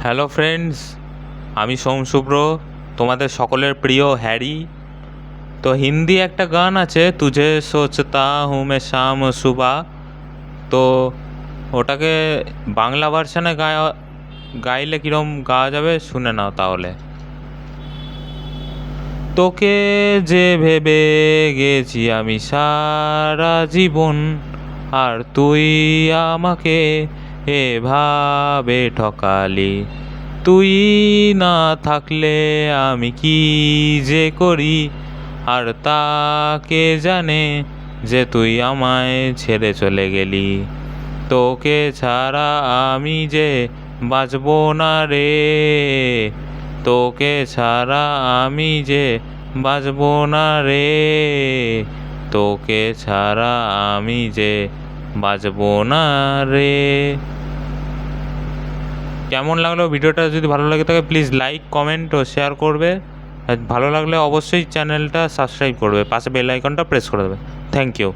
Hello friends, আমি সোম শুভ্র, তোমাদের সকলের প্রিয় হ্যারি। তো হিন্দি একটা গান আছে, তুঝে সোচতা হুঁ মে শাম সুবা। তো ওটাকে বাংলা ভার্সানে গাইলে কীরকম গাওয়া যাবে শুনে নাও তাহলে। তোকে যে ভেবে গেছি আমি সারা জীবন, আর তুই আমাকে এভাবে ঠকালি। তুই না থাকলে আমি কি যে করি, আর তাকে জানে যে তুই আমায় ছেড়ে চলে গেলি। তোকে ছাড়া আমি যে বাঁচব না রে, তোকে ছাড়া আমি যে বাঁচব না রে, তোকে ছাড়া আমি যে বাঁচব না রে। কেমন লাগলো ভিডিওটা? যদি ভালো লাগে থাকে প্লিজ লাইক, কমেন্ট ও শেয়ার করবে। ভালো লাগলে অবশ্যই চ্যানেলটা সাবস্ক্রাইব করবে, পাশে বেল আইকনটা প্রেস করে দেবে। Thank you.